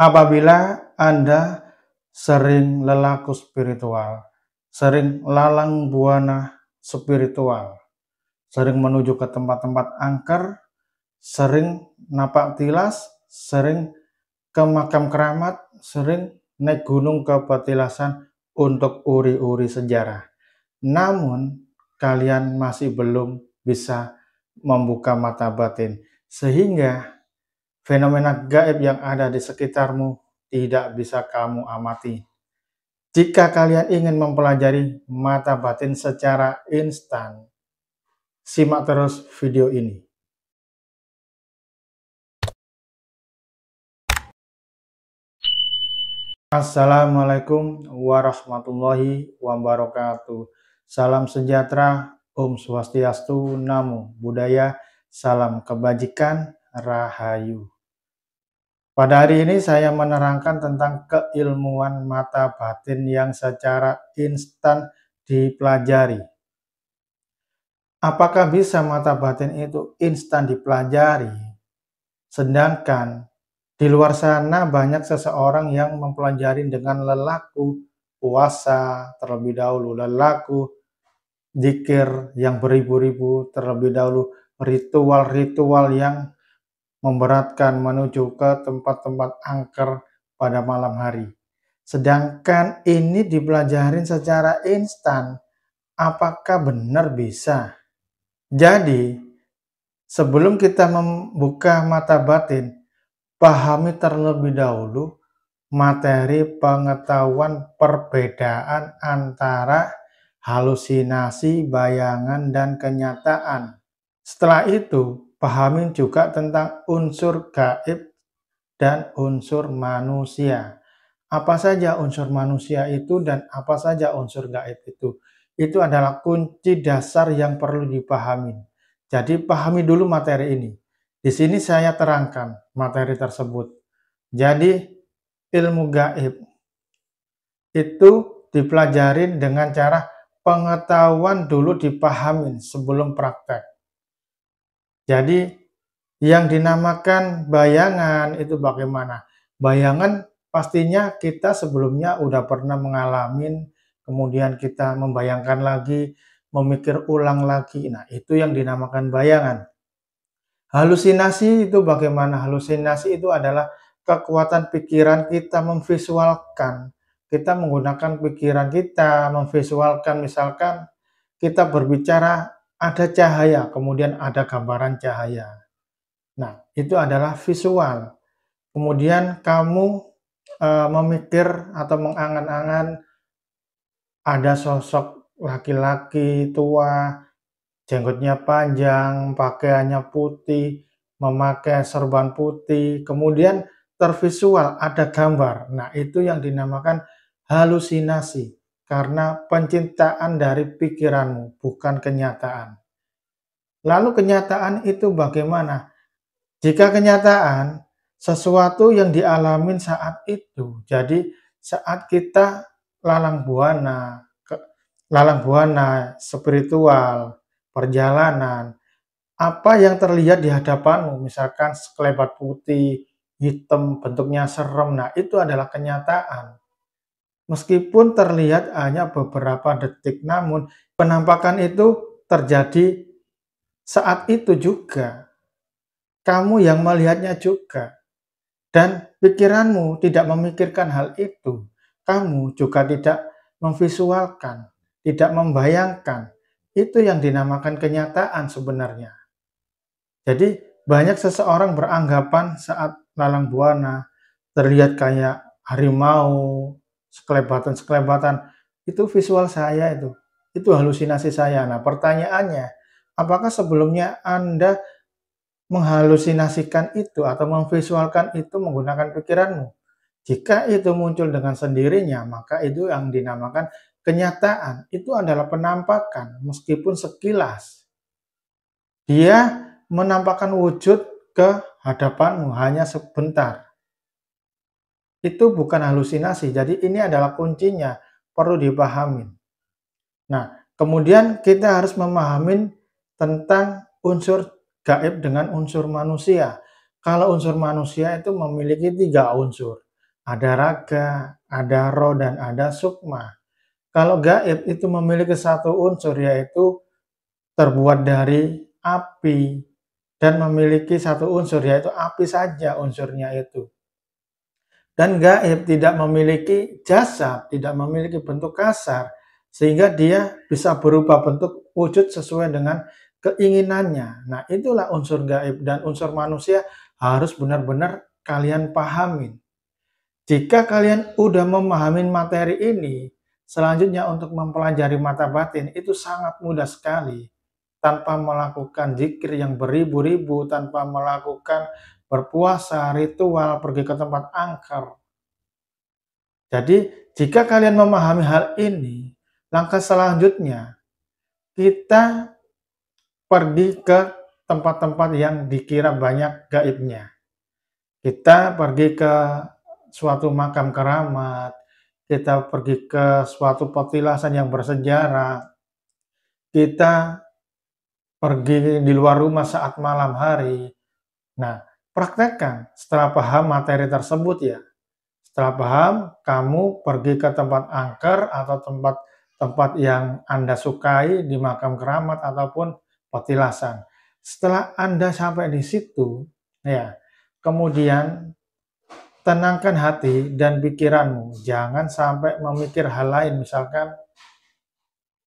Apabila Anda sering lelaku spiritual, sering lalang buana spiritual, sering menuju ke tempat-tempat angker, sering napak tilas, sering ke makam keramat, sering naik gunung ke petilasan untuk uri-uri sejarah. Namun, kalian masih belum bisa membuka mata batin, sehingga fenomena gaib yang ada di sekitarmu tidak bisa kamu amati. Jika kalian ingin mempelajari mata batin secara instan, simak terus video ini. Assalamualaikum warahmatullahi wabarakatuh. Salam sejahtera, Om Swastiastu, Namo Buddhaya, salam kebajikan, Rahayu. Pada hari ini saya menerangkan tentang keilmuan mata batin yang secara instan dipelajari. Apakah bisa mata batin itu instan dipelajari? Sedangkan di luar sana banyak seseorang yang mempelajari dengan lelaku, puasa terlebih dahulu, lelaku, zikir yang beribu-ribu terlebih dahulu, ritual-ritual yang memberatkan menuju ke tempat-tempat angker pada malam hari. Sedangkan ini dipelajarin secara instan, apakah benar bisa? Jadi, sebelum kita membuka mata batin, pahami terlebih dahulu materi pengetahuan perbedaan antara halusinasi, bayangan, dan kenyataan. Setelah itu, pahami juga tentang unsur gaib dan unsur manusia. Apa saja unsur manusia itu dan apa saja unsur gaib itu? Itu adalah kunci dasar yang perlu dipahami. Jadi pahami dulu materi ini. Di sini saya terangkan materi tersebut. Jadi ilmu gaib itu dipelajarin dengan cara pengetahuan dulu dipahamin sebelum praktek. Jadi yang dinamakan bayangan itu bagaimana? Bayangan pastinya kita sebelumnya udah pernah mengalami, kemudian kita membayangkan lagi, memikir ulang lagi. Nah, itu yang dinamakan bayangan. Halusinasi itu bagaimana? Halusinasi itu adalah kekuatan pikiran kita memvisualkan. Kita menggunakan pikiran kita memvisualkan, misalkan kita berbicara ada cahaya, kemudian ada gambaran cahaya. Nah, itu adalah visual. Kemudian kamu memikir atau mengangan-angan ada sosok laki-laki tua, jenggotnya panjang, pakaiannya putih, memakai serban putih, kemudian tervisual ada gambar. Nah, itu yang dinamakan halusinasi karena penciptaan dari pikiranmu, bukan kenyataan. Lalu kenyataan itu bagaimana? Jika kenyataan sesuatu yang dialamin saat itu, jadi saat kita lalang buana spiritual, perjalanan, apa yang terlihat di hadapanmu, misalkan sekelebat putih, hitam, bentuknya serem, nah itu adalah kenyataan. Meskipun terlihat hanya beberapa detik, namun penampakan itu terjadi saat itu juga. Kamu yang melihatnya juga. Dan pikiranmu tidak memikirkan hal itu. Kamu juga tidak memvisualkan, tidak membayangkan. Itu yang dinamakan kenyataan sebenarnya. Jadi banyak seseorang beranggapan saat lalang buana terlihat kayak harimau, sekelebatan-sekelebatan. Itu visual saya itu. Itu halusinasi saya. Nah, pertanyaannya, apakah sebelumnya Anda menghalusinasikan itu atau memvisualkan itu menggunakan pikiranmu? Jika itu muncul dengan sendirinya, maka itu yang dinamakan kenyataan. Itu adalah penampakan, meskipun sekilas. Dia menampakkan wujud ke hadapanmu hanya sebentar. Itu bukan halusinasi, jadi ini adalah kuncinya, perlu dipahami. Nah, kemudian kita harus memahami tentang unsur gaib dengan unsur manusia. Kalau unsur manusia itu memiliki 3 unsur. ada raga, ada roh, dan ada sukma. Kalau gaib itu memiliki satu unsur, yaitu terbuat dari api, dan memiliki satu unsur, yaitu api saja unsurnya itu. Dan gaib tidak memiliki jasad, tidak memiliki bentuk kasar, sehingga dia bisa berubah bentuk wujud sesuai dengan keinginannya. Nah, itulah unsur gaib, dan unsur manusia harus benar-benar kalian pahamin. Jika kalian udah memahami materi ini, selanjutnya untuk mempelajari mata batin itu sangat mudah sekali. Tanpa melakukan zikir yang beribu-ribu, tanpa melakukan berpuasa, ritual, pergi ke tempat angker. Jadi, jika kalian memahami hal ini, langkah selanjutnya kita pergi ke tempat-tempat yang dikira banyak gaibnya. Kita pergi ke suatu makam keramat, kita pergi ke suatu petilasan yang bersejarah, kita pergi di luar rumah saat malam hari. Nah, praktekkan setelah paham materi tersebut ya. Setelah paham, kamu pergi ke tempat angker atau tempat-tempat yang Anda sukai di makam keramat ataupun petilasan. Setelah Anda sampai di situ, ya, kemudian tenangkan hati dan pikiranmu. Jangan sampai memikir hal lain. Misalkan,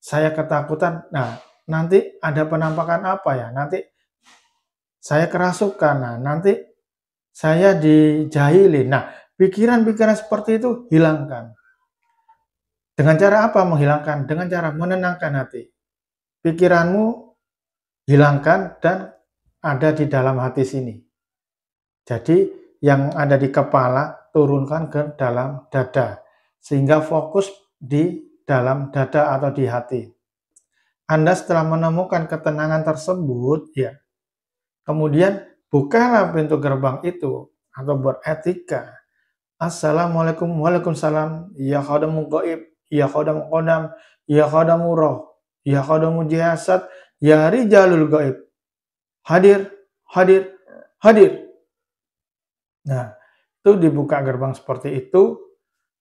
saya ketakutan, nah nanti ada penampakan apa ya? Nanti saya kerasukan, nah nanti saya dijahilin. Nah, pikiran-pikiran seperti itu hilangkan. Dengan cara apa menghilangkan? Dengan cara menenangkan hati. Pikiranmu hilangkan dan ada di dalam hati sini. Jadi yang ada di kepala turunkan ke dalam dada. Sehingga fokus di dalam dada atau di hati. Anda setelah menemukan ketenangan tersebut, ya, kemudian bukalah pintu gerbang itu atau beretika. Assalamualaikum, waalaikumsalam, ya khadamu gaib, ya khadamu qadam, ya khadamu roh, ya khadamu jasad, ya rijalul gaib. Hadir, hadir, hadir. Nah, itu dibuka gerbang seperti itu.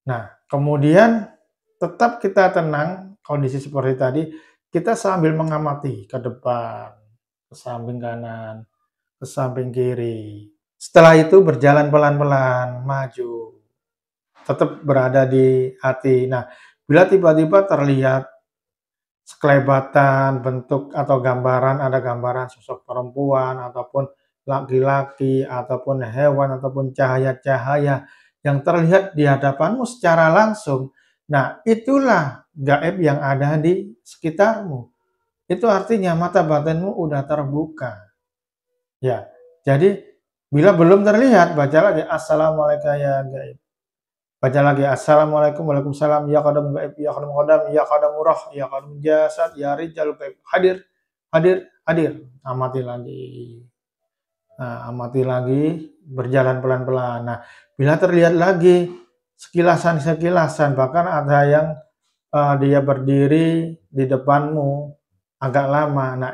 Nah, kemudian tetap kita tenang, kondisi seperti tadi, kita sambil mengamati ke depan, ke samping kanan, ke samping kiri. Setelah itu berjalan pelan-pelan, maju. Tetap berada di hati. Nah, bila tiba-tiba terlihat sekelebatan, bentuk atau gambaran, ada gambaran sosok perempuan, ataupun laki-laki, ataupun hewan, ataupun cahaya-cahaya yang terlihat di hadapanmu secara langsung, nah itulah gaib yang ada di sekitarmu. Itu artinya mata batinmu udah terbuka. Ya, jadi bila belum terlihat, baca lagi Assalamualaikum ya gaib. Baca lagi Assalamualaikum, waalaikumsalam, ya qadam gaib, ya qadam qadam, ya qadam roh, ya qadam jasad, ya rijal gaib. Hadir, hadir, hadir. Amati lagi. Nah, amati lagi, berjalan pelan-pelan. Nah, bila terlihat lagi sekilasan-sekilasan, bahkan ada yang dia berdiri di depanmu agak lama. Nah,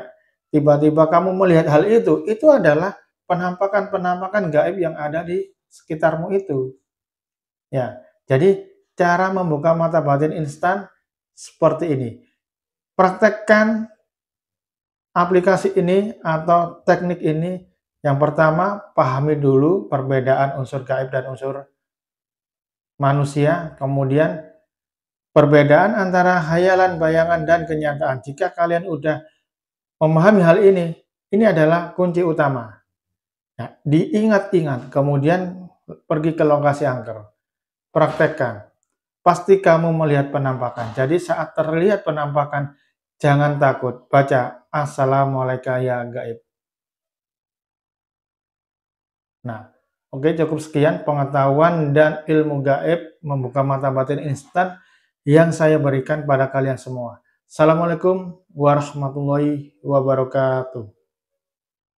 tiba-tiba kamu melihat hal itu adalah penampakan-penampakan gaib yang ada di sekitarmu itu. Ya, jadi cara membuka mata batin instan seperti ini. Praktekkan aplikasi ini atau teknik ini. Yang pertama, pahami dulu perbedaan unsur gaib dan unsur manusia. Kemudian, perbedaan antara hayalan, bayangan, dan kenyataan. Jika kalian udah memahami hal ini adalah kunci utama. Nah, diingat-ingat, kemudian pergi ke lokasi angker. Praktekkan. Pasti kamu melihat penampakan. Jadi saat terlihat penampakan, jangan takut. Baca Assalamualaikum ya gaib. Nah, oke, cukup sekian pengetahuan dan ilmu gaib membuka mata batin instan yang saya berikan pada kalian semua. Assalamualaikum warahmatullahi wabarakatuh.